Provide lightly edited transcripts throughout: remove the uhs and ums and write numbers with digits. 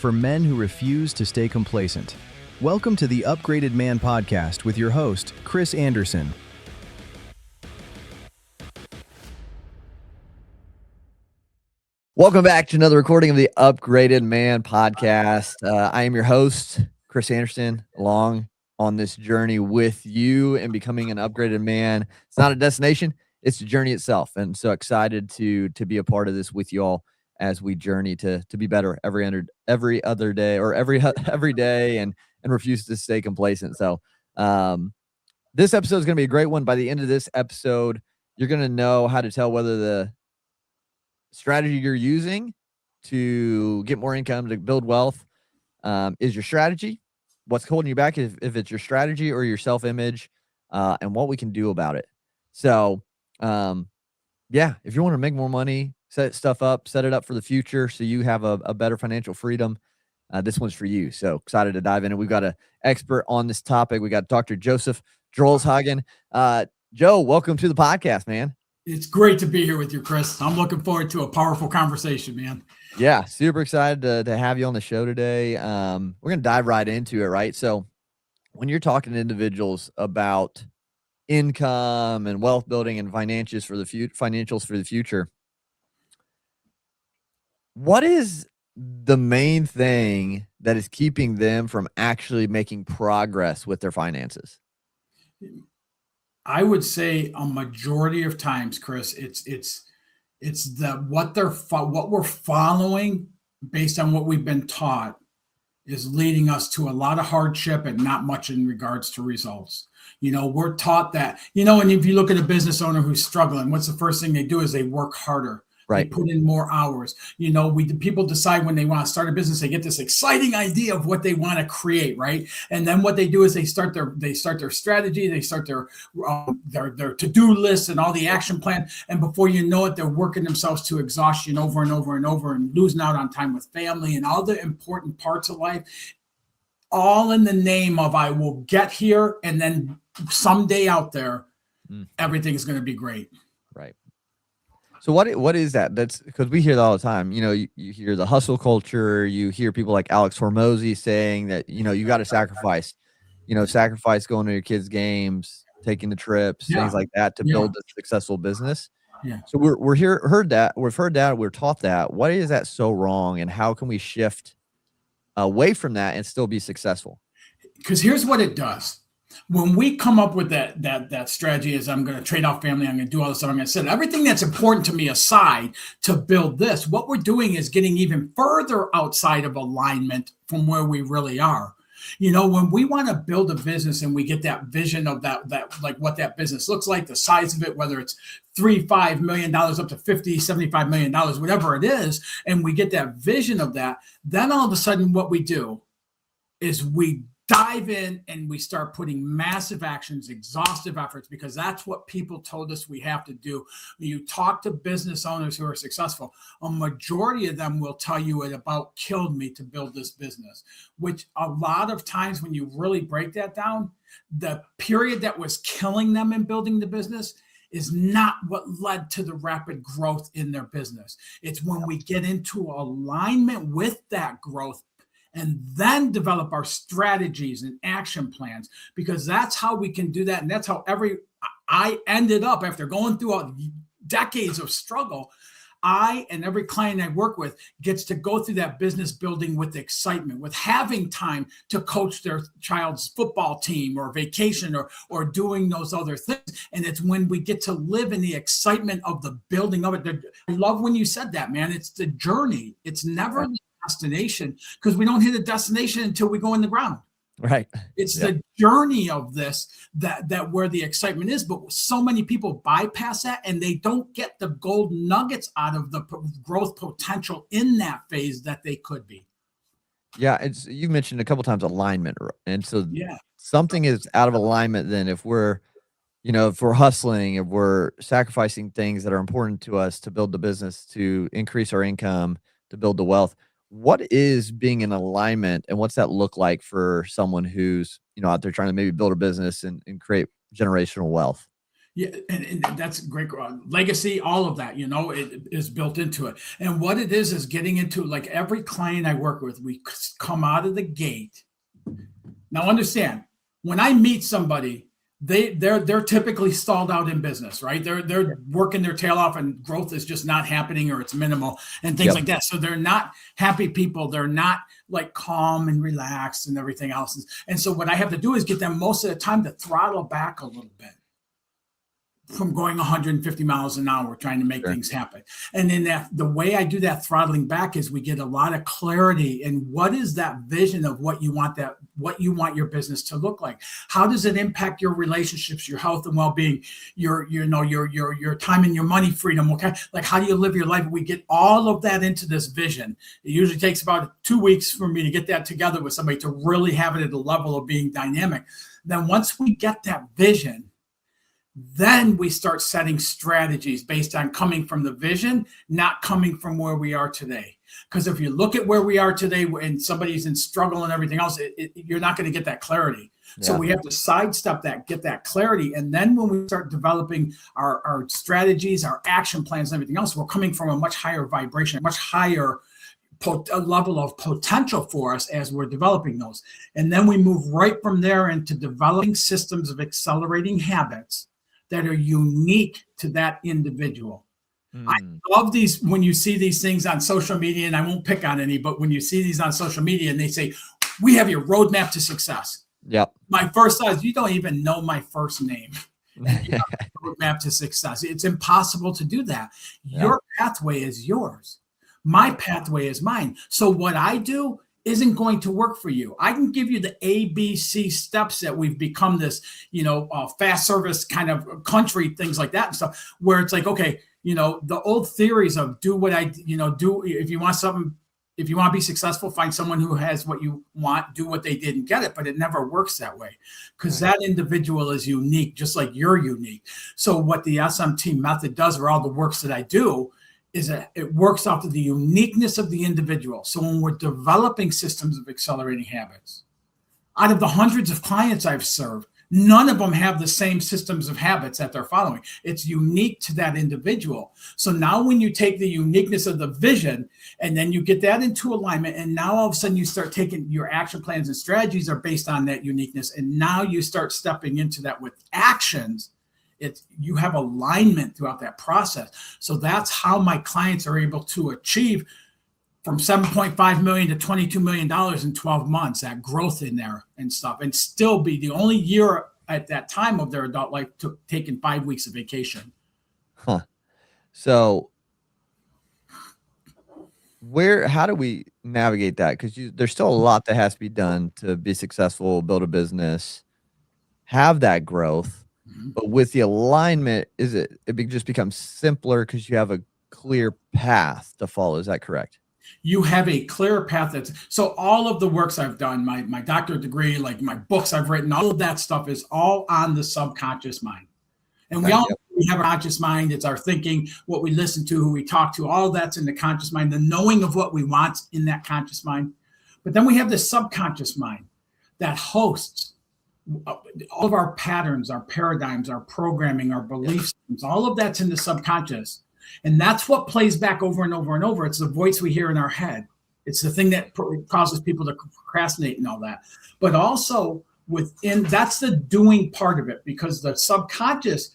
for men who refuse to stay complacent. Welcome to the Upgraded Man podcast with your host, Chris Anderson. Welcome back to another recording of the Upgraded Man podcast. I am your host, Chris Anderson, along on this journey with you and becoming an upgraded man. It's not a destination, it's a journey itself. And so excited to be a part of this with you all as we journey to be better every other day or every day and refuse to stay complacent. So this episode is going to be a great one. By the end of this episode, you're going to know how to tell whether the strategy you're using to get more income, to build wealth, is your strategy, what's holding you back, if it's your strategy or your self-image, and what we can do about it. So, if you want to make more money, set it up for the future so you have a better financial freedom, this one's for you. So excited to dive in. And we've got an expert on this topic. We got Dr. Joseph Drolshagen. Joe, welcome to the podcast, man. It's great to be here with you, Chris. I'm looking forward to a powerful conversation, man. Yeah, super excited to have you on the show today. We're going to dive right into it, right? So when you're talking to individuals about income and wealth building and financials for the future, what is the main thing that is keeping them from actually making progress with their finances? I would say a majority of times, Chris, it's what we're following based on what we've been taught is leading us to a lot of hardship and not much in regards to results. We're taught that, and if you look at a business owner who's struggling, what's the first thing they do is they work harder. Right. They put in more hours. People decide when they want to start a business, they get this exciting idea of what they want to create, right? And then what they do is they start their strategy, they start their to-do list and all the action plan. And before you know it, they're working themselves to exhaustion over and over and over and losing out on time with family and all the important parts of life, all in the name of I will get here and then someday out there, everything's going to be great. Right. So what is that? That's because we hear that all the time. You hear the hustle culture. You hear people like Alex Hormozy saying that, you got to sacrifice going to your kids' games, taking the trips, things like that to build a successful business. Yeah. So we're heard that, we're taught that. Why is that so wrong? And how can we shift away from that and still be successful? Because here's what it does. When we come up with that strategy is I'm going to trade off family, I'm going to do all this stuff, I'm going to set everything that's important to me aside to build this, what we're doing is getting even further outside of alignment from where we really are. When we want to build a business and we get that vision of that like what that business looks like, the size of it, whether it's $3-5 million up to $50-75 million, whatever it is, and we get that vision of that, then all of a sudden what we do is we dive in and we start putting massive actions, exhaustive efforts, because that's what people told us we have to do. You talk to business owners who are successful, a majority of them will tell you it about killed me to build this business, which a lot of times when you really break that down, the period that was killing them in building the business is not what led to the rapid growth in their business. It's when we get into alignment with that growth and then develop our strategies and action plans, because that's how we can do that. And that's how I ended up after going through decades of struggle. I and every client I work with gets to go through that business building with excitement, with having time to coach their child's football team or vacation or doing those other things. And it's when we get to live in the excitement of the building of it. I love when you said that, man. It's the journey. It's never the destination, because we don't hit a destination until we go in the ground. Right. It's the journey of this that where the excitement is, but so many people bypass that and they don't get the gold nuggets out of the growth potential in that phase that they could be. Yeah, you mentioned a couple times alignment, and so something is out of alignment. Then if we're hustling, if we're sacrificing things that are important to us to build the business, to increase our income, to build the wealth, what is being in alignment, and what's that look like for someone who's out there trying to maybe build a business and create generational wealth? Yeah, and that's great. Legacy, all of that, it is built into it. And what it is getting into, like, every client I work with, we come out of the gate. Now, understand, when I meet somebody, they're typically stalled out in business, right? They're working their tail off, and growth is just not happening, or it's minimal and things like that. So they're not happy people. They're not like calm and relaxed and everything else. And so what I have to do is get them most of the time to throttle back a little bit from going 150 miles an hour trying to make things happen. And then the way I do that throttling back is we get a lot of clarity in what is that vision of what you want your business to look like. How does it impact your relationships, your health and well-being, your time and your money freedom? Okay. Like, how do you live your life? We get all of that into this vision. It usually takes about 2 weeks for me to get that together with somebody to really have it at a level of being dynamic. Then once we get that vision, then we start setting strategies based on coming from the vision, not coming from where we are today. Because if you look at where we are today and somebody's in struggle and everything else, you're not going to get that clarity. Yeah. So we have to sidestep that, get that clarity. And then when we start developing our strategies, our action plans and everything else, we're coming from a much higher vibration, much higher a level of potential for us as we're developing those. And then we move right from there into developing systems of accelerating habits that are unique to that individual. I love these, when you see these things on social media, and I won't pick on any, but when you see these on social media and they say, we have your roadmap to success. Yep. My first thought is, you don't even know my first name. Roadmap to success. It's impossible to do that. Your pathway is yours. My pathway is mine. So what I do isn't going to work for you. I can give you the ABC steps that we've become this, fast service kind of country, things like that and stuff, where it's like, okay, the old theories of do what I, do. If you want something, if you want to be successful, find someone who has what you want, do what they did and get it. But it never works that way, because that individual is unique, just like you're unique. So what the SMT method does, or all the works that I do, is that it works off of the uniqueness of the individual. So when we're developing systems of accelerating habits, out of the hundreds of clients I've served, none of them have the same systems of habits that they're following. It's unique to that individual. So now when you take the uniqueness of the vision and then you get that into alignment, and now all of a sudden you start taking your action plans and strategies are based on that uniqueness. And now you start stepping into that with actions. You have alignment throughout that process. So that's how my clients are able to achieve from $7.5 million to $22 million in 12 months, that growth in there and stuff, and still be the only year at that time of their adult life taking 5 weeks of vacation. Huh. So how do we navigate that? Because there's still a lot that has to be done to be successful, build a business, have that growth. But with the alignment, it just becomes simpler because you have a clear path to follow. Is that correct? You have a clear path. So all of the works I've done, my doctorate degree, like my books I've written, all of that stuff is all on the subconscious mind. And we have a conscious mind. It's our thinking, what we listen to, who we talk to, all that's in the conscious mind, the knowing of what we want in that conscious mind. But then we have the subconscious mind that hosts all of our patterns, our paradigms, our programming, our belief systems, all of that's in the subconscious. And that's what plays back over and over and over. It's the voice we hear in our head. It's the thing that causes people to procrastinate and all that. But also that's the doing part of it, because the subconscious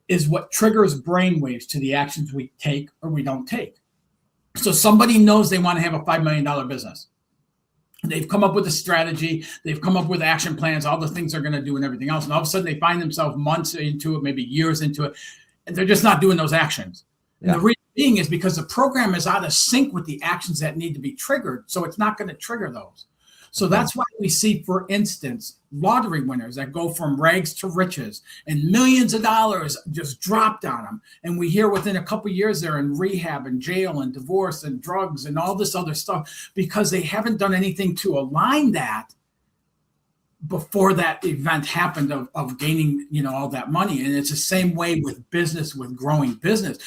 is what triggers brainwaves to the actions we take or we don't take. So somebody knows they want to have a $5 million business. They've come up with a strategy. They've come up with action plans, all the things they're going to do and everything else. And all of a sudden they find themselves months into it, maybe years into it, and they're just not doing those actions. And the reason being is because the program is out of sync with the actions that need to be triggered. So it's not going to trigger those. So that's why we see, for instance, lottery winners that go from rags to riches and millions of dollars just dropped on them. And we hear within a couple of years they're in rehab and jail and divorce and drugs and all this other stuff, because they haven't done anything to align that before that event happened of gaining, all that money. And it's the same way with business, with growing business.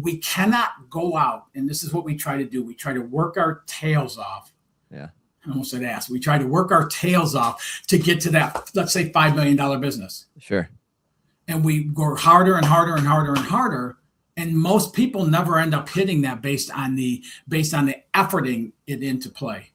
We cannot go out, and this is what we try to do. We try to work our tails off. Yeah. I almost said ass. We try to work our tails off to get to that, let's say, $5 million business. Sure. and we go harder and harder and harder and harder. And most people never end up hitting that based on the efforting it into play.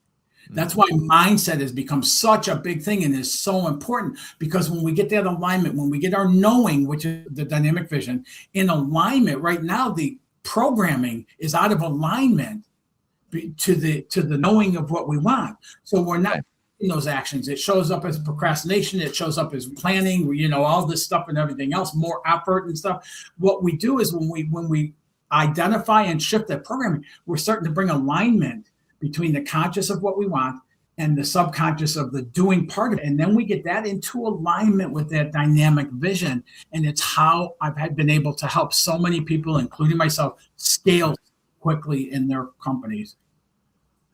That's why mindset has become such a big thing and is so important, because when we get that alignment, when we get our knowing, which is the dynamic vision, in alignment, right now the programming is out of alignment to the knowing of what we want. So we're not in those actions. It shows up as procrastination. It shows up as planning, all this stuff and everything else, more effort and stuff. What we do is when we identify and shift that programming, we're starting to bring alignment between the conscious of what we want and the subconscious of the doing part of it. And then we get that into alignment with that dynamic vision. And it's how I've been able to help so many people, including myself, scale quickly in their companies.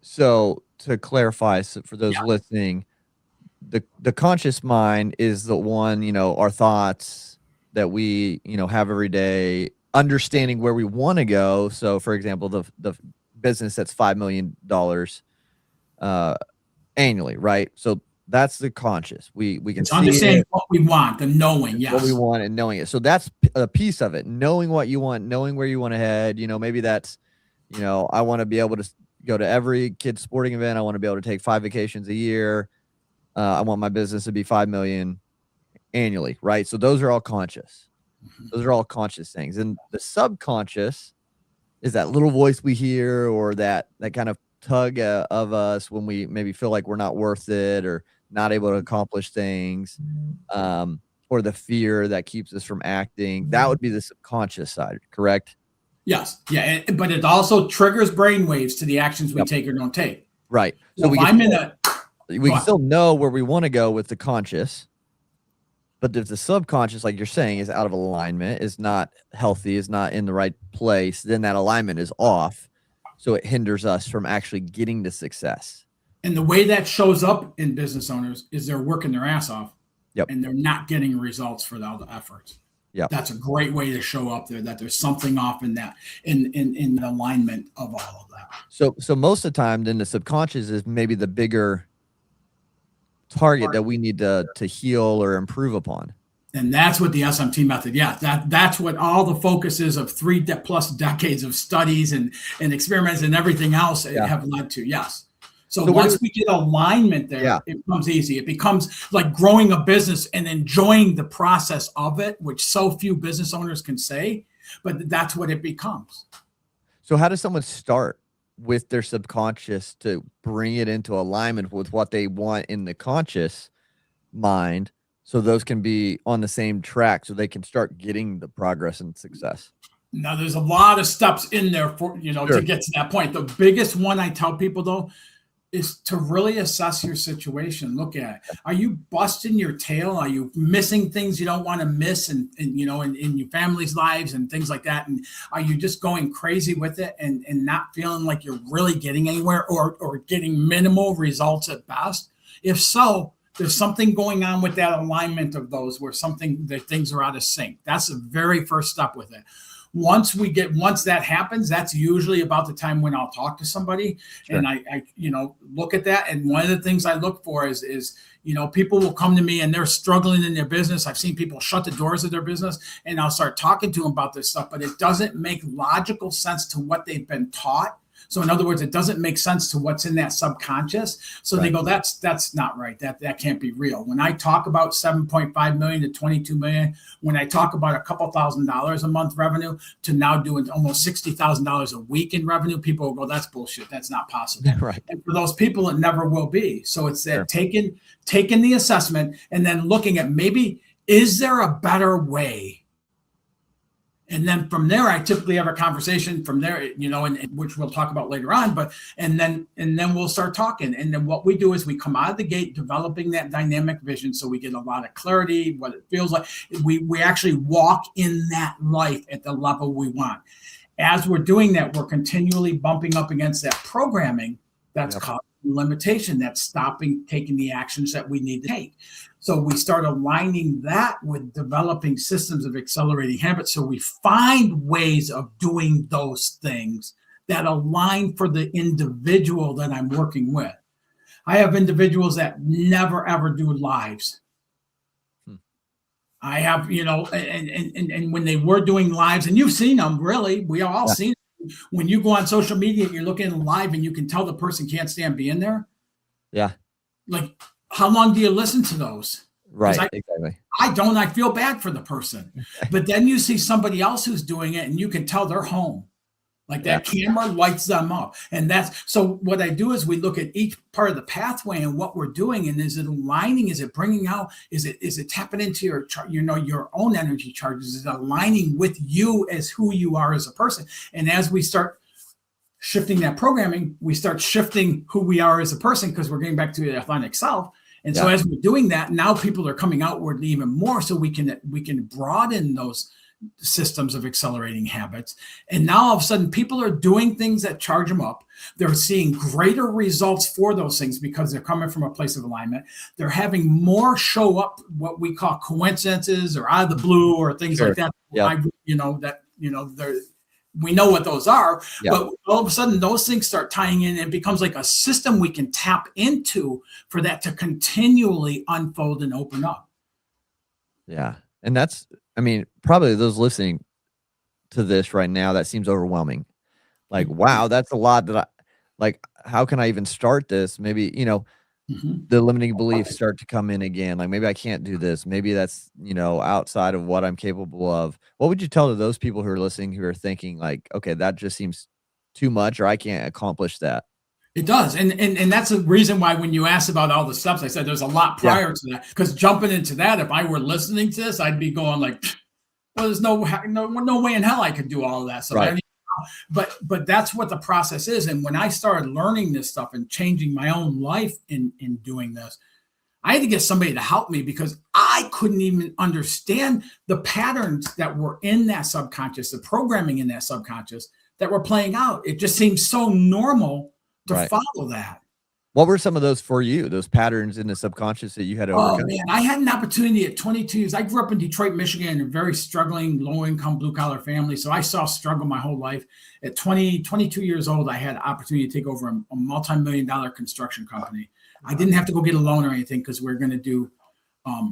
So to clarify, so for those listening, the conscious mind is the one, our thoughts that we, have every day, understanding where we want to go. So for example, the business that's $5 million annually, right? So that's the conscious. We can see understand what we want, the knowing, what we want and knowing it. So that's a piece of it. Knowing what you want, knowing where you want to head. Maybe that's, I want to be able to go to every kid's sporting event. I want to be able to take 5 vacations a year. I want my business to be 5 million annually, right? So those are all conscious. Those are all conscious things. And the subconscious is that little voice we hear, or that kind of tug of us when we maybe feel like we're not worth it or not able to accomplish things, or the fear that keeps us from acting. That would be the subconscious side, correct? Yes. Yeah. But it also triggers brain waves to the actions we take or don't take. Right. So we can still know where we want to go with the conscious, but if the subconscious, like you're saying, is out of alignment, is not healthy, is not in the right place, then that alignment is off. So it hinders us from actually getting to success. And the way that shows up in business owners is they're working their ass off. And they're not getting results for all the efforts. That's a great way to show up there, that there's something off in that, in the alignment of all of that. So most of the time, then the subconscious is maybe the bigger target that we need to heal or improve upon. And that's what the SMT method, that's what all the focus is of 3+ decades of studies and experiments and everything else have led to. So once we get alignment there, it becomes easy. It becomes like growing a business and enjoying the process of it, which so few business owners can say, but that's what it becomes. So how does someone start with their subconscious to bring it into alignment with what they want in the conscious mind, so those can be on the same track, so they can start getting the progress and success? Now, there's a lot of steps in there for, to get to that point. The biggest one I tell people, though, is to really assess your situation. Look at it. Are you busting your tail? Are you missing things you don't want to miss in your family's lives and things like that? And are you just going crazy with it and not feeling like you're really getting anywhere, or getting minimal results at best? If so, there's something going on with that alignment of those, where the things are out of sync. That's the very first step with it. Once that happens, that's usually about the time when I'll talk to somebody. And I look at that. And one of the things I look for is people will come to me and they're struggling in their business. I've seen people shut the doors of their business, and I'll start talking to them about this stuff, but it doesn't make logical sense to what they've been taught. So in other words, it doesn't make sense to what's in that subconscious. So they go, that's not right. That can't be real. When I talk about 7.5 million to 22 million, when I talk about a couple $1,000s a month revenue to now doing almost $60,000 a week in revenue, people will go, that's bullshit. That's not possible. Right. And for those people, it never will be. So it's that taking the assessment and then looking at, maybe, is there a better way? And then from there, I typically have a conversation from there, and which we'll talk about later on. And then we'll start talking. And then what we do is we come out of the gate developing that dynamic vision, so we get a lot of clarity, what it feels like. We actually walk in that life at the level we want. As we're doing that, we're continually bumping up against that programming that's causing limitation, that's stopping taking the actions that we need to take. So we start aligning that with developing systems of accelerating habits. So we find ways of doing those things that align for the individual that I'm working with. I have individuals that never, ever do lives. I have, and when they were doing lives, and you've seen them, really, we all Yeah. seen it. When you go on social media, you're looking live and you can tell the person can't stand being there. Yeah. Like, how long do you listen to those? Right. Exactly. I feel bad for the person. But then you see somebody else who's doing it and you can tell they're home. Like that camera lights them up. And so what I do is we look at each part of the pathway and what we're doing. And is it aligning? Is it bringing out? Is it tapping into your own energy charges? Is it aligning with you as who you are as a person? And as we start shifting that programming, we start shifting who we are as a person, because we're getting back to the authentic self. And so as we're doing that, now people are coming outwardly even more, so we can broaden those systems of accelerating habits. And now all of a sudden people are doing things that charge them up. They're seeing greater results for those things because they're coming from a place of alignment. They're having more show up, what we call coincidences or out of the blue or things like that. We know what those are, but all of a sudden those things start tying in and it becomes like a system we can tap into for that to continually unfold and open up. Yeah. And that's, probably those listening to this right now, that seems overwhelming. Like, wow, that's a lot how can I even start this? Maybe, the limiting beliefs start to come in again. Like, maybe I can't do this. Maybe that's, outside of what I'm capable of. What would you tell to those people who are listening, who are thinking like, okay, that just seems too much, or I can't accomplish that? It does. And that's the reason why when you asked about all the steps, I said there's a lot prior to that. Because jumping into that, if I were listening to this, I'd be going like, well, there's no way in hell I could do all of that. So but that's what the process is. And when I started learning this stuff and changing my own life in doing this, I had to get somebody to help me, because I couldn't even understand the patterns that were in that subconscious, the programming in that subconscious that were playing out. It just seems so normal to follow that. What were some of those for you, those patterns in the subconscious that you had to overcome? Oh, man, I had an opportunity at 22 years. I grew up in Detroit, Michigan, in a very struggling, low-income, blue-collar family. So I saw struggle my whole life. At 22 years old, I had an opportunity to take over a multi-million-dollar construction company. I didn't have to go get a loan or anything, because we're going to do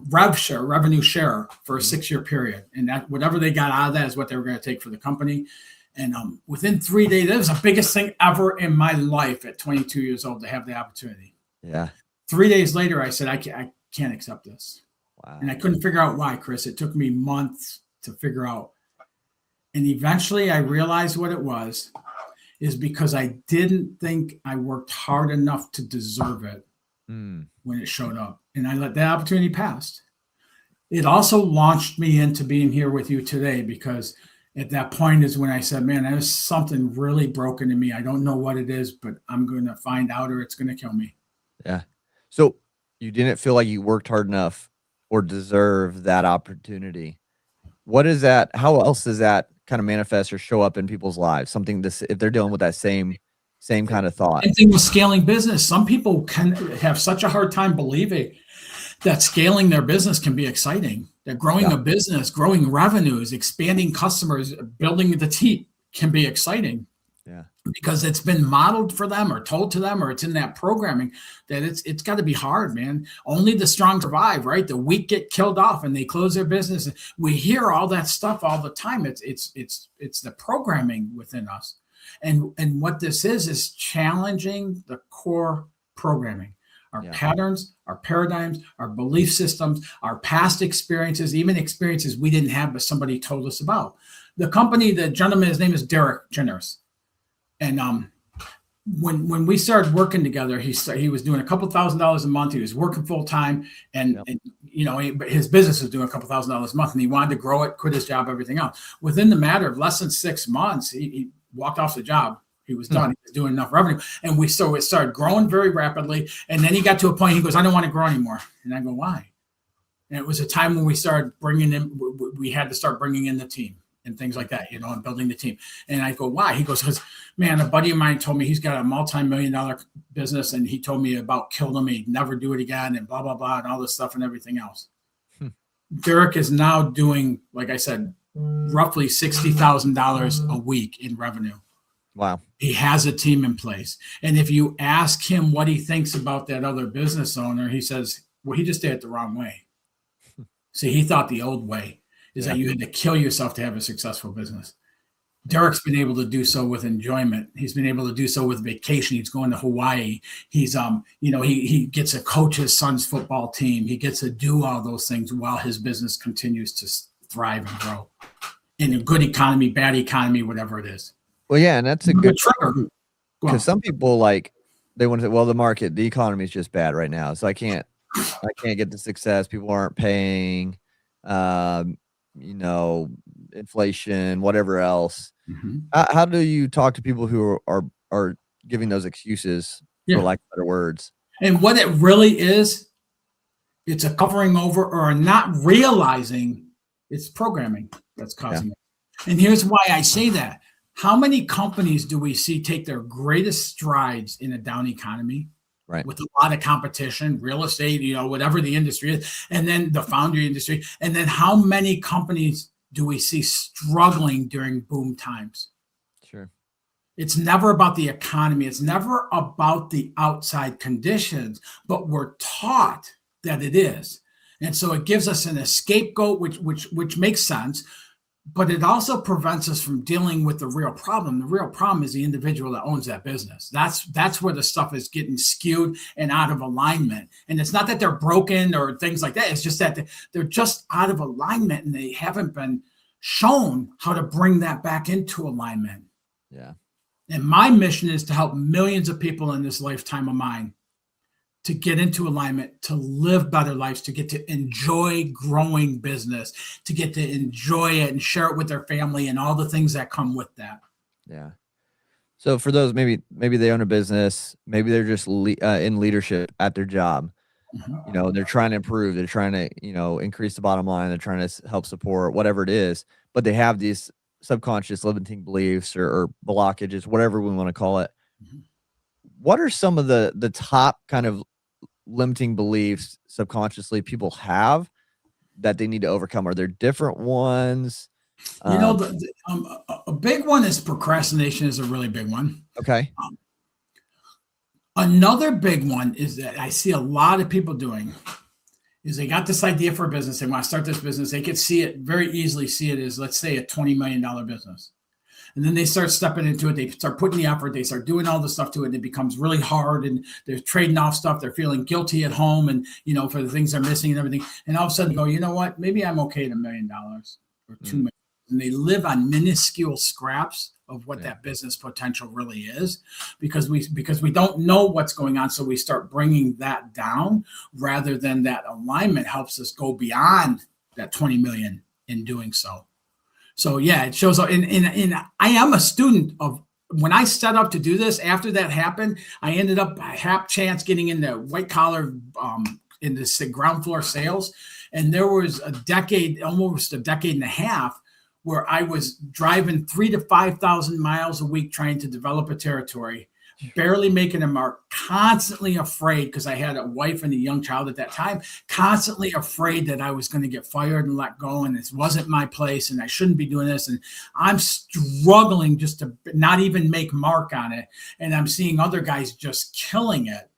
revenue share for a 6-year period. And that whatever they got out of that is what they were going to take for the company. And within 3 days, that was the biggest thing ever in my life at 22 years old, to have the opportunity. Yeah. 3 days later, I said, I can't accept this. Wow. And I couldn't figure out why, Chris. It took me months to figure out. And eventually I realized what it was, is because I didn't think I worked hard enough to deserve it when it showed up. And I let that opportunity pass. It also launched me into being here with you today, because at that point is when I said, man, there's something really broken in me. I don't know what it is, but I'm going to find out, or it's going to kill me. Yeah. So you didn't feel like you worked hard enough or deserve that opportunity. What is that? How else does that kind of manifest or show up in people's lives? Something this, if they're dealing with that same kind of thought. Same thing with scaling business. Some people can have such a hard time believing that scaling their business can be exciting, that growing a business, growing revenues, expanding customers, building the team can be exciting. Yeah. Because it's been modeled for them or told to them, or it's in that programming that it's got to be hard, man. Only the strong survive, right? The weak get killed off and they close their business. We hear all that stuff all the time. It's the programming within us. And what this is challenging the core programming. Our patterns, our paradigms, our belief systems, our past experiences, even experiences we didn't have, but somebody told us about. The company, the gentleman, his name is Derek Generous. And when we started working together, he was doing a couple $1,000s a month. He was working full time, and his business was doing a couple $1,000s a month, and he wanted to grow it, quit his job, everything else. Within the matter of less than 6 months, he walked off the job. He was done. He was doing enough revenue. And it started growing very rapidly. And then he got to a point, he goes, I don't want to grow anymore. And I go, why? And it was a time when we started we had to start bringing in the team and things like that, and building the team. And I go, why? He goes, because, man, a buddy of mine told me he's got a multi-million-dollar business, and he told me about killed him. He'd never do it again, and blah, blah, blah, and all this stuff and everything else. Derek is now doing, like I said, roughly $60,000 a week in revenue. Wow. He has a team in place. And if you ask him what he thinks about that other business owner, he says, well, he just did it the wrong way. See, he thought the old way is that you had to kill yourself to have a successful business. Derek's been able to do so with enjoyment. He's been able to do so with vacation. He's going to Hawaii. He's, he gets to coach his son's football team. He gets to do all those things while his business continues to thrive and grow in a good economy, bad economy, whatever it is. Well, yeah, and that's a good trigger. Because some people they want to say, well, the economy is just bad right now, so I can't get the success. People aren't paying, inflation, whatever else. Mm-hmm. How do you talk to people who are giving those excuses, for lack of better words? And what it really is, it's a covering over or not realizing it's programming that's causing it. And here's why I say that. How many companies do we see take their greatest strides in a down economy? Right. With a lot of competition, real estate, whatever the industry is, and then the foundry industry. And then how many companies do we see struggling during boom times? Sure. It's never about the economy. It's never about the outside conditions, but we're taught that it is. And so it gives us an scapegoat, which makes sense. But it also prevents us from dealing with the real problem. The real problem is the individual that owns that business. That's where the stuff is getting skewed and out of alignment. And it's not that they're broken or things like that. It's just that they're just out of alignment and they haven't been shown how to bring that back into alignment. Yeah. And my mission is to help millions of people in this lifetime of mine to get into alignment, to live better lives, to get to enjoy growing business, to get to enjoy it and share it with their family and all the things that come with that. Yeah. So for those, maybe they own a business, maybe they're just in leadership at their job. Mm-hmm. They're trying to improve. They're trying to, increase the bottom line. They're trying to help support whatever it is, but they have these subconscious limiting beliefs or blockages, whatever we want to call it. Mm-hmm. What are some of the top kind of limiting beliefs subconsciously people have that they need to overcome? Are there different ones? A big one is procrastination is a really big one. Okay. Another big one is that I see a lot of people doing is they got this idea for a business. They want to start this business. They could very easily see it as, let's say, a $20 million business. And then they start stepping into it. They start putting the effort. They start doing all the stuff to it. And it becomes really hard. And they're trading off stuff. They're feeling guilty at home and, for the things they're missing and everything. And all of a sudden go, you know what? Maybe I'm okay at $1 million or $2 million. And they live on minuscule scraps of what that business potential really is because we don't know what's going on. So we start bringing that down rather than that alignment helps us go beyond that 20 million in doing so. So yeah, it shows up. And I am a student of when I set up to do this. After that happened, I ended up by hap chance getting into white collar, into ground floor sales. And there was almost a decade and a half where I was driving 3,000 to 5,000 miles a week trying to develop a territory, barely making a mark, constantly afraid because I had a wife and a young child at that time, constantly afraid that I was going to get fired and let go and this wasn't my place and I shouldn't be doing this. And I'm struggling just to not even make mark on it. And I'm seeing other guys just killing it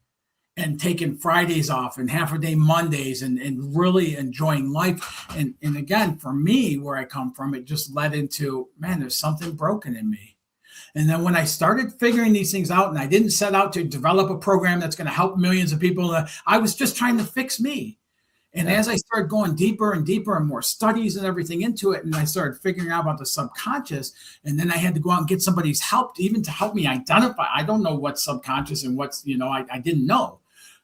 and taking Fridays off and half a day Mondays and really enjoying life. And again, for me, where I come from, it just led into, man, there's something broken in me. And then when I started figuring these things out, and I didn't set out to develop a program that's going to help millions of people, I was just trying to fix me. And as I started going deeper and deeper and more studies and everything into it, and I started figuring out about the subconscious, and then I had to go out and get somebody's help to help me identify. I don't know what's subconscious and what's, I didn't know.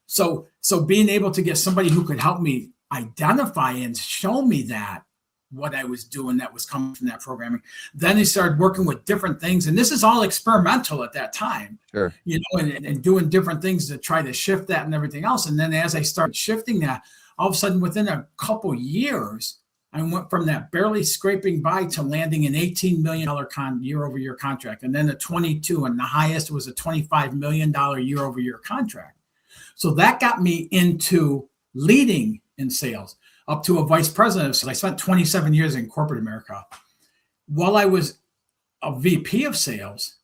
So being able to get somebody who could help me identify and show me that what I was doing that was coming from that programming. Then I started working with different things. And this is all experimental at that time, sure. And doing different things to try to shift that and everything else. And then as I started shifting that, all of a sudden within a couple years, I went from that barely scraping by to landing an $18 million year-over-year contract. And then a 22, and the highest was a $25 million year-over-year contract. So that got me into leading in sales up to a vice president. So I spent 27 years in corporate America. While I was a VP of sales,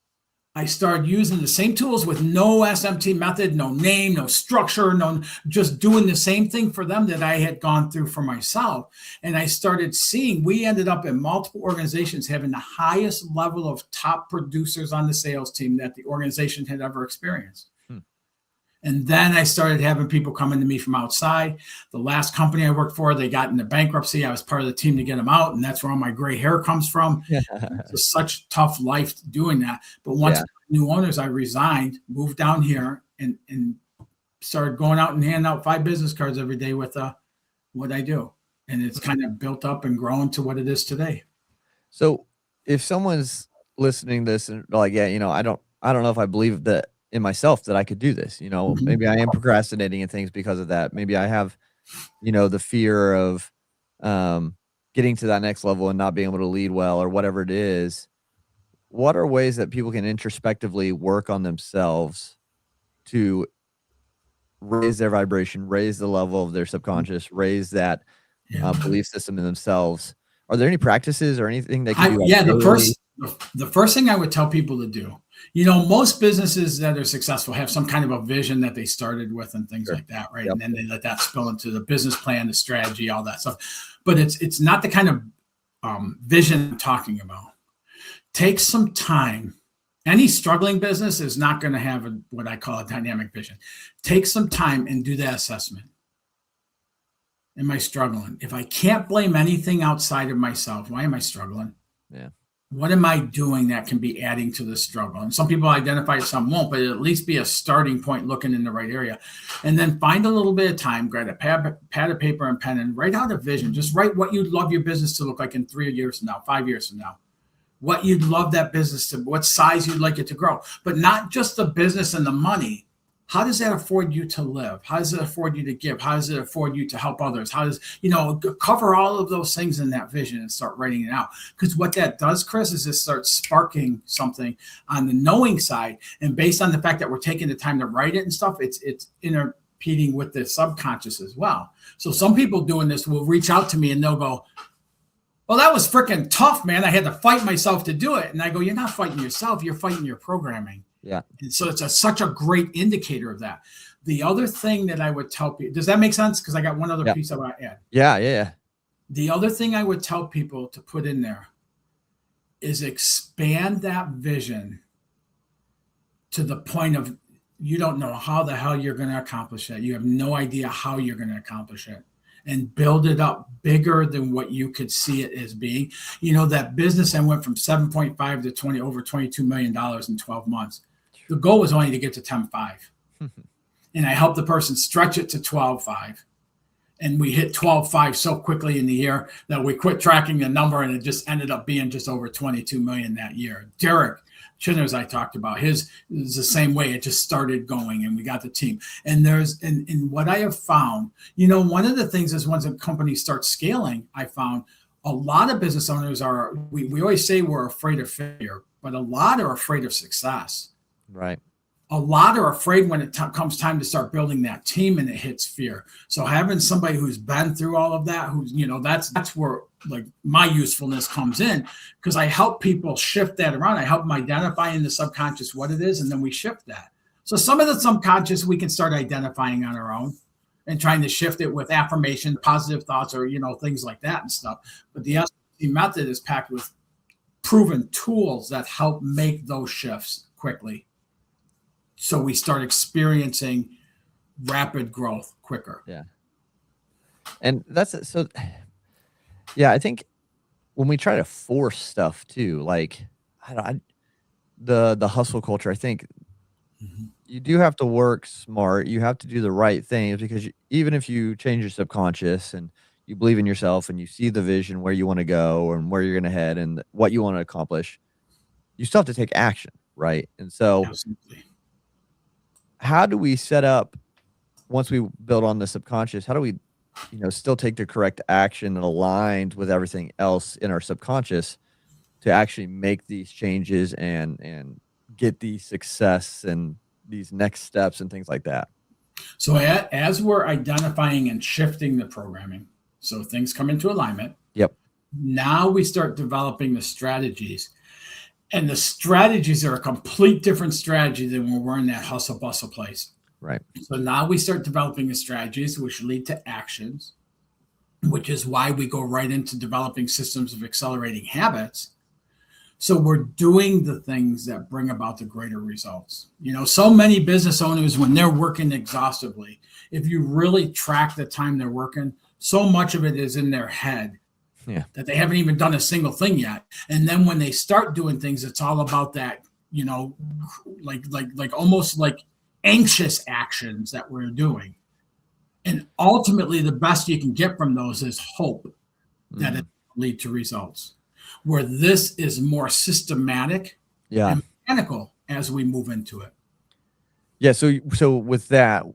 I started using the same tools with no SMT method, no name, no structure, just doing the same thing for them that I had gone through for myself. And I started seeing, we ended up in multiple organizations having the highest level of top producers on the sales team that the organization had ever experienced. And then I started having people coming to me from outside. The last company I worked for, they got into bankruptcy. I was part of the team to get them out. And that's where all my gray hair comes from. It's such tough life doing that. But once new owners, I resigned, moved down here and started going out and handing out 5 business cards every day with what I do. And it's kind of built up and grown to what it is today. So if someone's listening to this and like, yeah, I don't know if I believe that in myself that I could do this, maybe I am procrastinating and things because of that. Maybe I have, the fear of getting to that next level and not being able to lead well or whatever it is. What are ways that people can introspectively work on themselves to raise their vibration, raise the level of their subconscious, raise that belief system in themselves? Are there any practices or anything they can do? The first thing I would tell people to do, most businesses that are successful have some kind of a vision that they started with and things like that, right? Yep. And then they let that spill into the business plan, the strategy, all that stuff. But it's not the kind of vision I'm talking about. Take some time. Any struggling business is not going to have what I call a dynamic vision. Take some time and do that assessment. Am I struggling? If I can't blame anything outside of myself, why am I struggling? Yeah. What am I doing that can be adding to the struggle? And some people identify it, some won't, but at least be a starting point looking in the right area. And then find a little bit of time, grab a pad of paper and pen and write out a vision. Just write what you'd love your business to look like in 3 years from now, 5 years from now. What you'd love that business to, what size you'd like it to grow. But not just the business and the money. How does that afford you to live? How does it afford you to give? How does it afford you to help others? How does, cover all of those things in that vision and start writing it out. Because what that does, Chris, is it starts sparking something on the knowing side. And based on the fact that we're taking the time to write it and stuff, it's interpeting with the subconscious as well. So some people doing this will reach out to me and they'll go, well, that was freaking tough, man. I had to fight myself to do it. And I go, you're not fighting yourself. You're fighting your programming. Yeah. And so it's such a great indicator of that. The other thing that I would tell people, does that make sense? Because I got one other piece I want to add. Yeah. The other thing I would tell people to put in there is expand that vision to the point of you don't know how the hell you're going to accomplish it. You have no idea how you're going to accomplish it. And build it up bigger than what you could see it as being. That business I went from 7.5 to over $22 million in 12 months. The goal was only to get to 10.5. And I helped the person stretch it to 12.5. And we hit 12.5 so quickly in the year that we quit tracking the number and it just ended up being just over 22 million that year. Derek Chinners I talked about, his is the same way. It just started going and we got the team. And and what I have found, one of the things is once a company starts scaling, I found a lot of business owners we always say we're afraid of failure, but a lot are afraid of success. Right. A lot are afraid when it comes time to start building that team and it hits fear. So having somebody who's been through all of that, who's, that's where like my usefulness comes in, because I help people shift that around. I help them identify in the subconscious what it is, and then we shift that. So some of the subconscious we can start identifying on our own and trying to shift it with affirmation, positive thoughts, or, things like that and stuff. But the SMT method is packed with proven tools that help make those shifts quickly. So we start experiencing rapid growth quicker. Yeah. And that's it. So, yeah, I think when we try to force stuff too, like the hustle culture, I think you do have to work smart. You have to do the right things, because even if you change your subconscious and you believe in yourself and you see the vision where you want to go and where you're going to head and what you want to accomplish, you still have to take action, right? And so Absolutely. How do we set up, once we build on the subconscious, how do we, still take the correct action and aligned with everything else in our subconscious to actually make these changes and get the success and these next steps and things like that? So as we're identifying and shifting the programming, so things come into alignment. Yep. Now we start developing the strategies. And the strategies are a complete different strategy than when we're in that hustle bustle place. Right. So now we start developing the strategies which lead to actions, which is why we go right into developing systems of accelerating habits. So we're doing the things that bring about the greater results. So many business owners, when they're working exhaustively, if you really track the time they're working, so much of it is in their head. Yeah. That they haven't even done a single thing yet. And then when they start doing things, it's all about that, like almost like anxious actions that we're doing. And ultimately, the best you can get from those is hope that it will lead to results. Where this is more systematic and mechanical as we move into it. Yeah. So with that,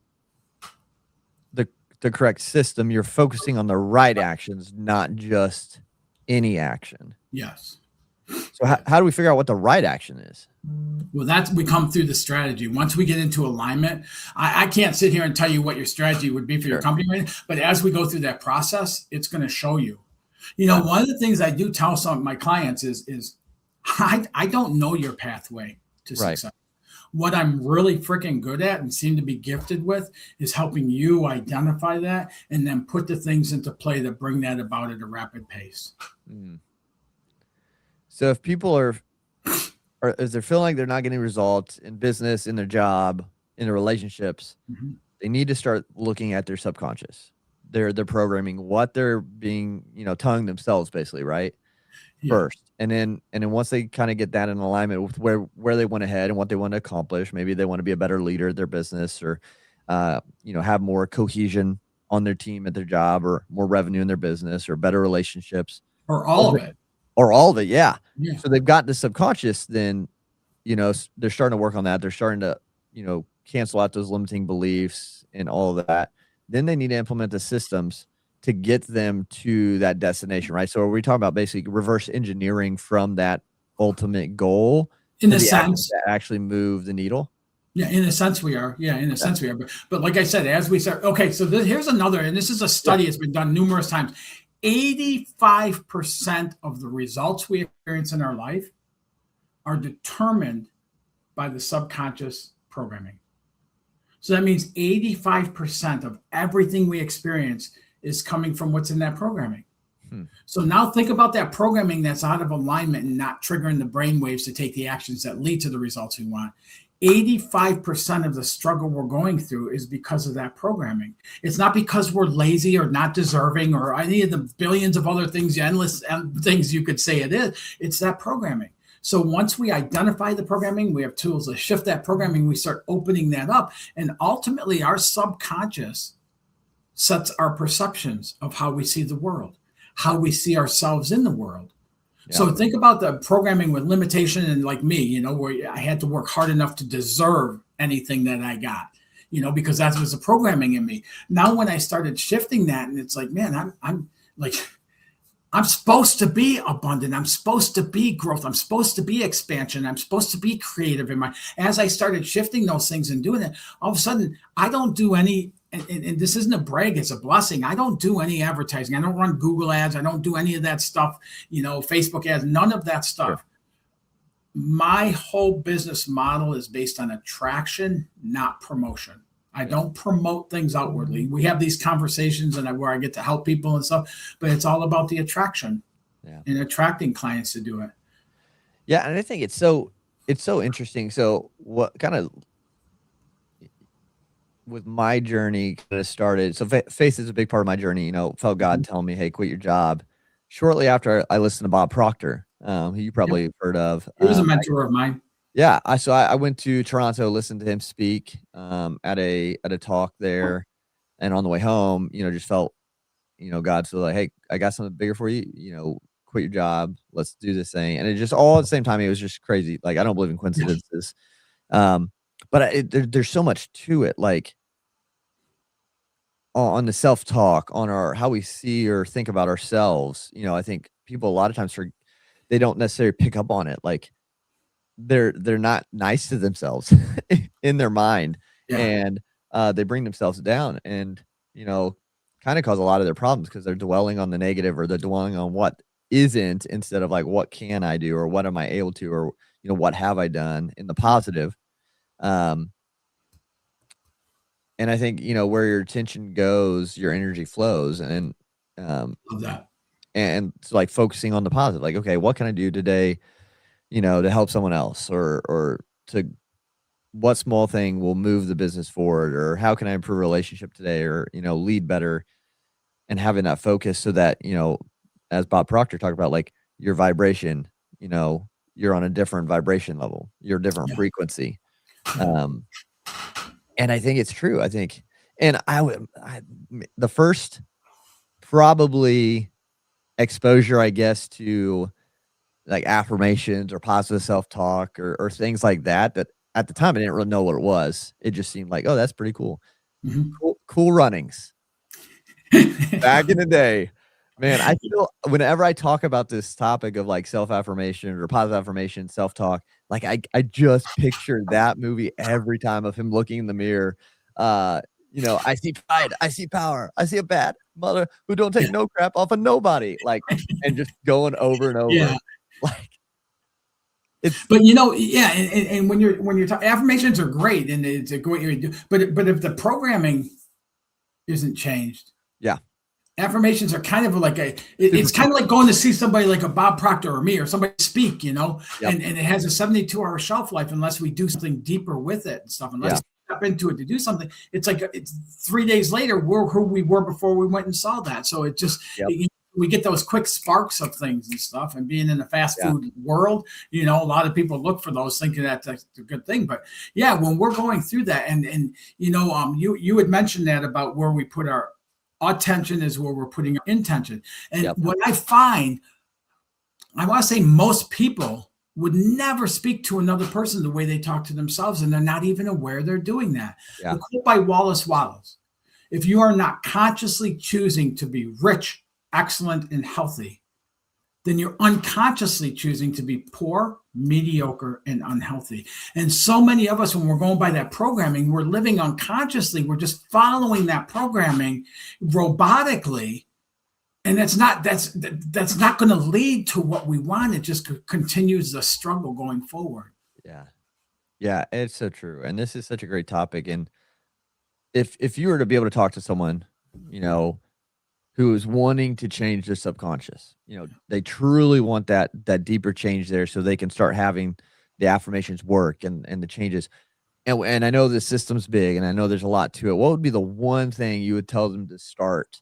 the correct system, you're focusing on the right actions, not just any action. Yes. So how do we figure out what the right action is? Well, we come through the strategy. Once we get into alignment, I can't sit here and tell you what your strategy would be for your company right now, but as we go through that process, it's going to show you. One of the things I do tell some of my clients is I don't know your pathway to success. What I'm really freaking good at and seem to be gifted with is helping you identify that and then put the things into play that bring that about at a rapid pace. So if people are if they're feeling like they're not getting results in business, in their job, in their relationships, they need to start looking at their subconscious, their programming, what they're being, telling themselves basically, right? First. And then once they kind of get that in alignment with where they want to head and what they want to accomplish, maybe they want to be a better leader at their business or, have more cohesion on their team at their job or more revenue in their business or better relationships. Or all of it. Or all of it, yeah. So they've got the subconscious, then, they're starting to work on that. They're starting to, cancel out those limiting beliefs and all of that. Then they need to implement the systems to get them to that destination, right? So are we talking about basically reverse engineering from that ultimate goal in a sense to actually move the needle? Yeah, in a sense we are. Yeah, in a sense we are. But like I said, as we start, okay, so here's another, and this is a study that's been done numerous times. 85% of the results we experience in our life are determined by the subconscious programming. So that means 85% of everything we experience is coming from what's in that programming. So now think about that programming that's out of alignment and not triggering the brain waves to take the actions that lead to the results we want. 85% of the struggle we're going through is because of that programming. It's not because we're lazy or not deserving or any of the billions of other things, endless things you could say it is. It's that programming. So once we identify the programming, we have tools to shift that programming, we start opening that up. And ultimately, our subconscious sets our perceptions of how we see the world, how we see ourselves in the world. Yeah. So think about the programming with limitation and like me, where I had to work hard enough to deserve anything that I got, because that was the programming in me. Now, when I started shifting that, and it's like, man, I'm supposed to be abundant. I'm supposed to be growth. I'm supposed to be expansion. I'm supposed to be creative as I started shifting those things and doing it, all of a sudden, I don't do any, and this isn't a brag, it's a blessing. I don't do any advertising. I don't run Google ads. I don't do any of that stuff, Facebook ads, none of that stuff. Sure. My whole business model is based on attraction, not promotion. I don't promote things outwardly. We have these conversations where I get to help people and stuff, but it's all about the attraction and attracting clients to do it. Yeah. And I think it's so interesting. So what kind of, with my journey kind of started, so faith is a big part of my journey, felt God telling me, hey, quit your job. Shortly after I listened to Bob Proctor, who you probably heard of. He was a mentor of mine. Yeah. I went to Toronto, listened to him speak at a talk there. And on the way home, just felt, God said, like, hey, I got something bigger for you, quit your job. Let's do this thing. And it just all at the same time, it was just crazy. Like, I don't believe in coincidences. But there's so much to it. Like, on the self-talk, on how we see or think about ourselves, I think people a lot of times they don't necessarily pick up on it. Like they're not nice to themselves in their mind, and they bring themselves down and, kind of cause a lot of their problems because they're dwelling on the negative or they're dwelling on what isn't instead of like, what can I do or what am I able to, or, what have I done in the positive? And I think, where your attention goes, your energy flows. And Love that. and it's like focusing on the positive, like, okay, what can I do today, to help someone else, or to what small thing will move the business forward, or how can I improve a relationship today, or, lead better, and having that focus so that, as Bob Proctor talked about, like your vibration, you're on a different vibration level, you're a different frequency. And I think it's true. I think, and the first probably exposure, I guess, to like affirmations or positive self-talk or things like that at the time I didn't really know what it was. It just seemed like, oh, that's pretty cool. Mhm. Cool runnings. Back in the day, man, I feel whenever I talk about this topic of like self-affirmation or positive affirmation, self-talk, like I just picture that movie every time of him looking in the mirror. I see pride, I see power, I see a bad mother who don't take no crap off of nobody. Like, and just going over and over. Yeah. Like, but and when you're talking, affirmations are great and it's a great way to do, but if the programming isn't changed, affirmations are kind of like it's kind of like going to see somebody like a Bob Proctor or me or somebody speak, and it has a 72-hour shelf life unless we do something deeper with it and stuff. Unless we step into it to do something, it's like it's 3 days later we're who we were before we went and saw that. So it just we get those quick sparks of things and stuff. And being in the fast food world, a lot of people look for those, thinking that's a good thing. But when we're going through that, and you had mentioned that about where we put our attention is where we're putting our intention. And what I find, I want to say most people would never speak to another person the way they talk to themselves, and they're not even aware they're doing that. The quote by Wallace Wattles: if you are not consciously choosing to be rich, excellent, and healthy, then you're unconsciously choosing to be poor, mediocre, and unhealthy. And so many of us, when we're going by that programming, we're living unconsciously. We're just following that programming robotically. And that's not going to lead to what we want. It just continues the struggle going forward. Yeah, it's so true. And this is such a great topic. And if you were to be able to talk to someone, who is wanting to change their subconscious, they truly want that deeper change there, so they can start having the affirmations work and the changes. And I know the system's big, and I know there's a lot to it. What would be the one thing you would tell them to start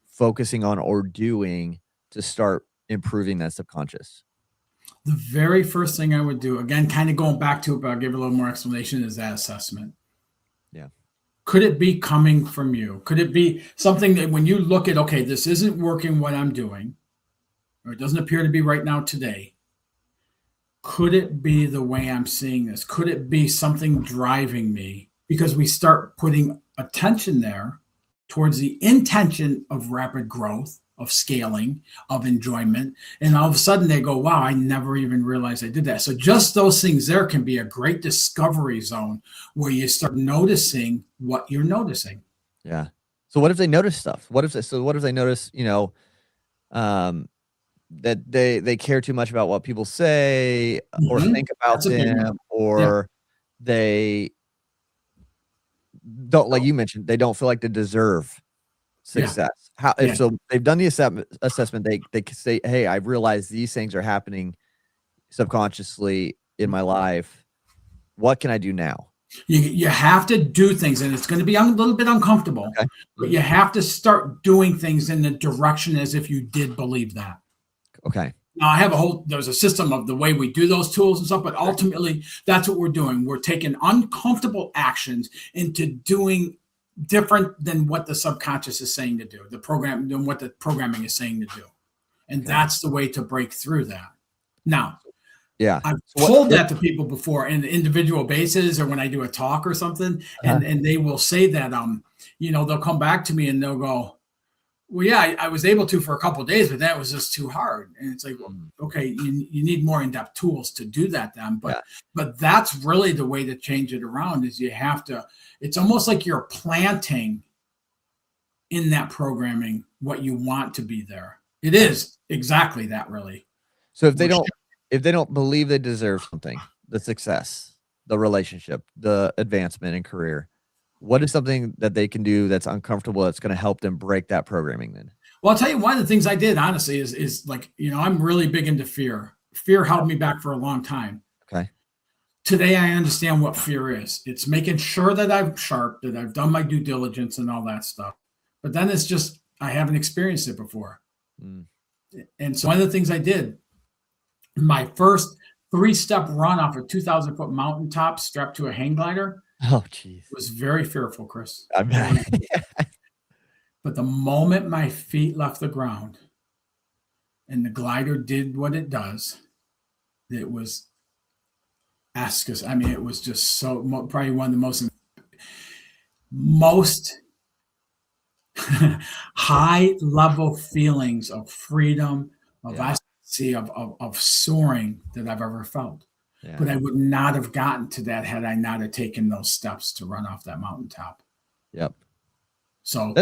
focusing on or doing to start improving that subconscious? The very first thing I would do, again, kind of going back to it, but I'll give a little more explanation, is that assessment. Could it be coming from you? Could it be something that when you look at, okay, this isn't working what I'm doing, or it doesn't appear to be right now today, could it be the way I'm seeing this? Could it be something driving me? Because we start putting attention there towards the intention of rapid growth, of scaling, of enjoyment. And all of a sudden they go, wow, I never even realized I did that. So just those things there can be a great discovery zone where you start noticing what you're noticing. Yeah. So what if they notice stuff? What if they notice, that they care too much about what people say or think about them, or they don't, like you mentioned, they don't feel like they deserve success. So they've done the assessment, they can say, hey, I've realized these things are happening subconsciously in my life. What can I do now? You have to do things, and it's going to be a little bit uncomfortable, but you have to start doing things in the direction as if you did believe that. Okay. Now there's a system of the way we do those tools and stuff, but ultimately that's what we're doing. We're taking uncomfortable actions into doing different than what the subconscious is saying to do, than what the programming is saying to do. And that's the way to break through that. Now, I've told that to people before in the individual basis, or when I do a talk or something, and they will say that, they'll come back to me and they'll go, well, I was able to for a couple of days, but that was just too hard. And it's like, well, okay, you need more in-depth tools to do that then. But that's really the way to change it around, is you have to, it's almost like you're planting in that programming what you want to be there. It is exactly that, really. So if they don't, if they don't believe they deserve something, the success, the relationship, the advancement in career, what is something that they can do that's uncomfortable that's going to help them break that programming then? Well, I'll tell you, one of the things I did, honestly, is like, I'm really big into fear. Fear held me back for a long time. Okay. Today, I understand what fear is. It's making sure that I'm sharp, that I've done my due diligence and all that stuff. But then it's just, I haven't experienced it before. Mm. And so one of the things I did, my first 3-step run off a 2,000-foot mountaintop strapped to a hang glider, Oh, geez. was very fearful, Chris. I bet. But the moment my feet left the ground and the glider did what it does, it was I mean, it was just probably one of the most high level feelings of freedom, of ecstasy, of soaring that I've ever felt. Yeah. But I would not have gotten to that had I not have taken those steps to run off that mountaintop. Yep. So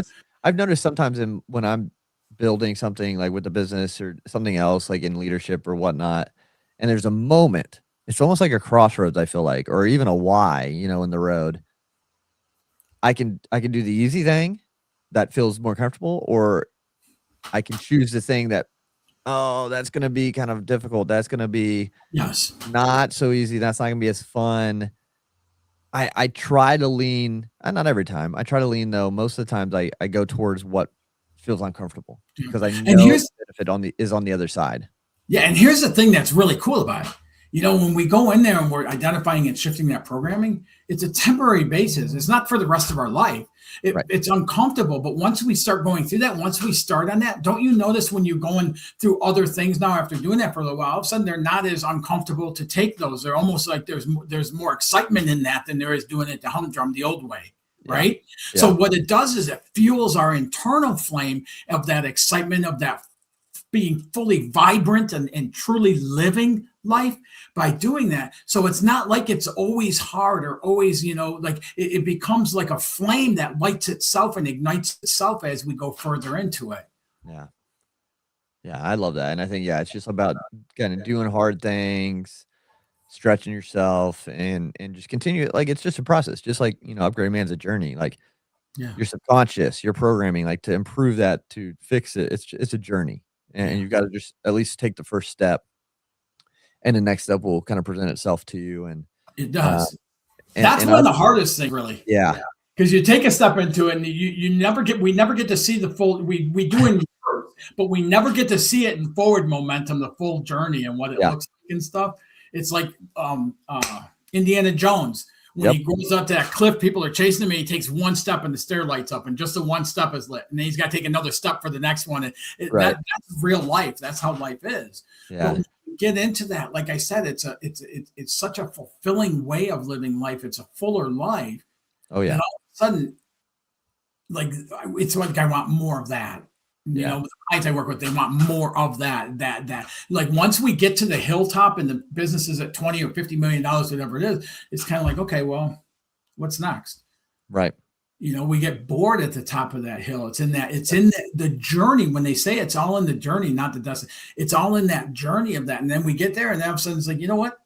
I've noticed sometimes when I'm building something like with the business or something else, like in leadership or whatnot, and there's a moment, it's almost like a crossroads, I feel like, or even a why, in the road. I can do the easy thing that feels more comfortable, or I can choose the thing that, that's going to be kind of difficult. That's going to be not so easy. That's not going to be as fun. I try to lean, not every time. I try to lean, though. Most of the times I go towards what feels uncomfortable because I know the benefit is on the other side. Yeah. And here's the thing that's really cool about it. When we go in there and we're identifying and shifting that programming, it's a temporary basis. It's not for the rest of our life. It's uncomfortable. But once we start going through that, once we start on that, don't you notice when you're going through other things now after doing that for a little while, all of a sudden they're not as uncomfortable to take those. They're almost like there's more excitement in that than there is doing it the humdrum the old way. Right. Yeah. So what it does is it fuels our internal flame of that excitement, of that being fully vibrant and truly living life by doing that. So it's not like it's always hard or always, like it becomes like a flame that lights itself and ignites itself as we go further into it. Yeah. Yeah. I love that. And I think, it's just about kind of doing hard things, stretching yourself and just continue. Like, it's just a process, just like, upgrading man's a journey. Like your subconscious, your programming, like to improve that, to fix it. It's a journey. And you've got to just at least take the first step, and the next step will kind of present itself to you. And it does. That's one of the hardest things, really. Yeah. Because you take a step into it, and we never get to see the full. We do in reverse, but we never get to see it in forward momentum, the full journey and what it looks like and stuff. It's like Indiana Jones. When he goes up to that cliff, people are chasing him, and he takes one step and the stair lights up, and just the one step is lit. And then he's got to take another step for the next one. That's real life. That's how life is. Yeah. But when you get into that, like I said, it's such a fulfilling way of living life. It's a fuller life. Oh, yeah. And all of a sudden, like, it's like I want more of that. With the clients I work with, they want more of that. Like, once we get to the hilltop and the business is at $20 or $50 million, whatever it is, it's kind of like, okay, well, what's next? Right. We get bored at the top of that hill. It's in the journey. When they say it's all in the journey, not the destination, it's all in that journey of that. And then we get there, and then all of a sudden it's like, you know what?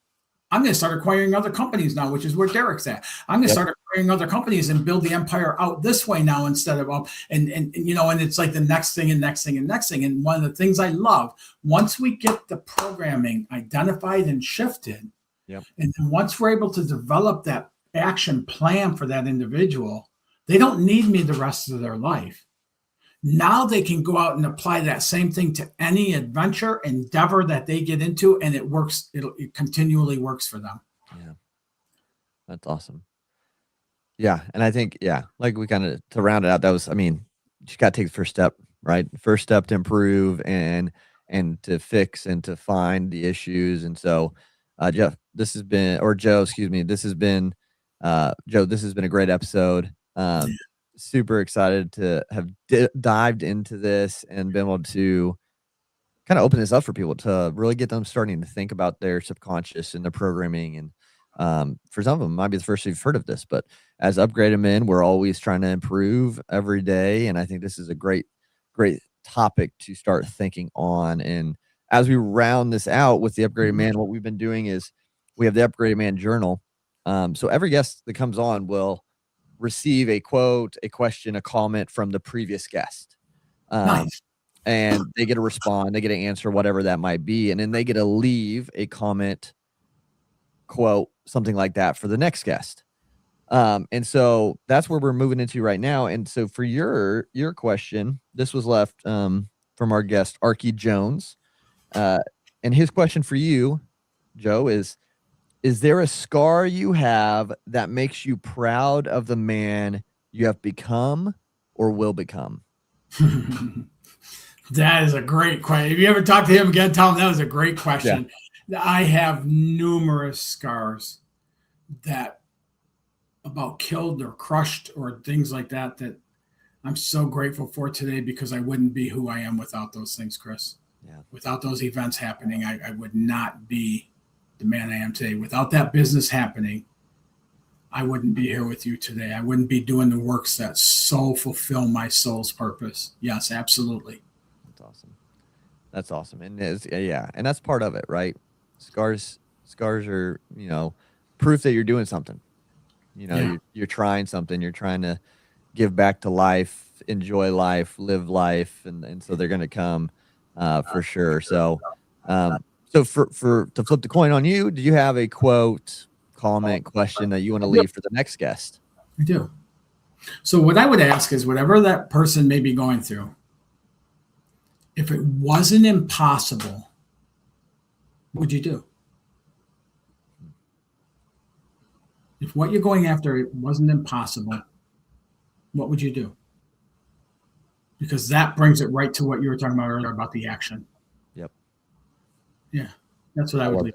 I'm going to start acquiring other companies now, which is where Derek's at. I'm going to start acquiring other companies and build the empire out this way now instead of up. And it's like the next thing and next thing and next thing. And one of the things I love, once we get the programming identified and shifted, and then once we're able to develop that action plan for that individual, they don't need me the rest of their life. Now they can go out and apply that same thing to any adventure, endeavor that they get into, and it works. It continually works for them. Yeah. That's awesome. Yeah. And I think, like we kind of, to round it out, you got to take the first step, right? First step to improve and to fix and to find the issues. And so, Joe, this has been a great episode. Super excited to have dived into this and been able to kind of open this up for people to really get them starting to think about their subconscious and their programming. And for some of them, it might be the first you've heard of this, but as upgraded men, we're always trying to improve every day. And I think this is a great topic to start thinking on and as we round this out with the Upgraded Man, what we've been doing is we have the Upgraded Man journal. So every guest that comes on will receive a quote, a question, a comment from the previous guest. Nice. And they get to respond, they get to answer whatever that might be. And then they get to leave a comment, quote, something like that for the next guest. And so that's where we're moving into right now. And so for your question, this was left from our guest, Arky Jones. And his question for you, Joe, is there a scar you have that makes you proud of the man you have become or will become? That is a great question. If you ever talk to him again, tell him that was a great question. Yeah. I have numerous scars that about killed or crushed or things like that I'm so grateful for today, because I wouldn't be who I am without those things, Chris. Yeah. Without those events happening, I would not be the man I am today. Without that business happening, I wouldn't be here with you today. I wouldn't be doing the works that so fulfill my soul's purpose. Yes, absolutely. That's awesome. And and that's part of it, right? Scars are, proof that you're doing something. You're trying something. You're trying to give back to life, enjoy life, live life, and so they're going to come for sure. So, to flip the coin on you, do you have a quote, comment, question that you want to leave for the next guest? I do. So what I would ask is, whatever that person may be going through, if it wasn't impossible, what would you do? If what you're going after wasn't impossible, what would you do? Because that brings it right to what you were talking about earlier about the action. Yep. Yeah, that's what I would do.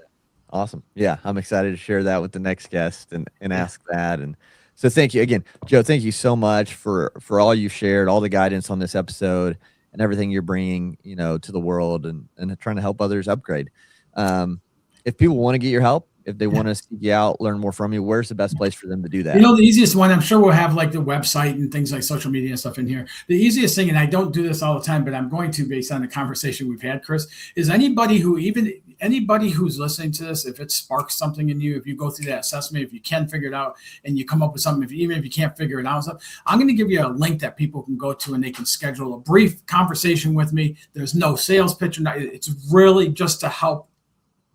Awesome. Yeah, I'm excited to share that with the next guest and ask that. And so thank you again, Joe. Thank you so much for all you shared, all the guidance on this episode, and everything you're bringing, to the world and trying to help others upgrade. If people want to get your help, if they want to seek you out, learn more from you, where's the best place for them to do that? The easiest one, I'm sure we'll have like the website and things like social media and stuff in here. The easiest thing, and I don't do this all the time, but I'm going to based on the conversation we've had, Chris, is anybody who's listening to this, if it sparks something in you, if you go through that assessment, if you can figure it out and you come up with something, even if you can't figure it out, I'm going to give you a link that people can go to and they can schedule a brief conversation with me. There's no sales pitch. It's really just to help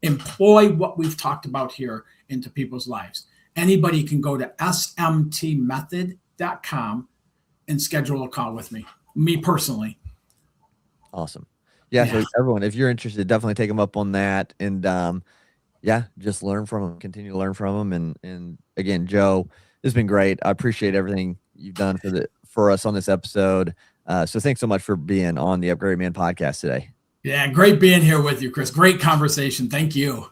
employ what we've talked about here into people's lives. Anybody can go to smtmethod.com and schedule a call with me personally. Awesome. Yeah. So everyone, if you're interested, definitely take them up on that. And just learn from them, continue to learn from them. And again, Joe, it's been great. I appreciate everything you've done for us on this episode. So thanks so much for being on the Upgraded Man podcast today. Yeah, great being here with you, Chris. Great conversation. Thank you.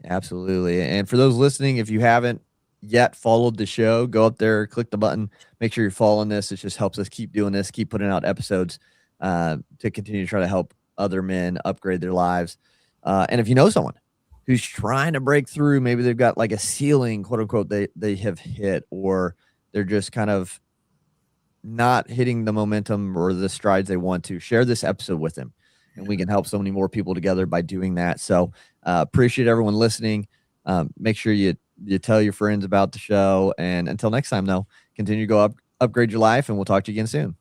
Absolutely. And for those listening, if you haven't yet followed the show, go up there, click the button, make sure you're following this. It just helps us keep doing this, keep putting out episodes to continue to try to help other men upgrade their lives. And if you know someone who's trying to break through, maybe they've got like a ceiling, quote unquote, they have hit, or they're just kind of not hitting the momentum or the strides they want to, share this episode with them. And we can help so many more people together by doing that. So appreciate everyone listening. Make sure you tell your friends about the show. And until next time, though, continue to go upgrade your life, and we'll talk to you again soon.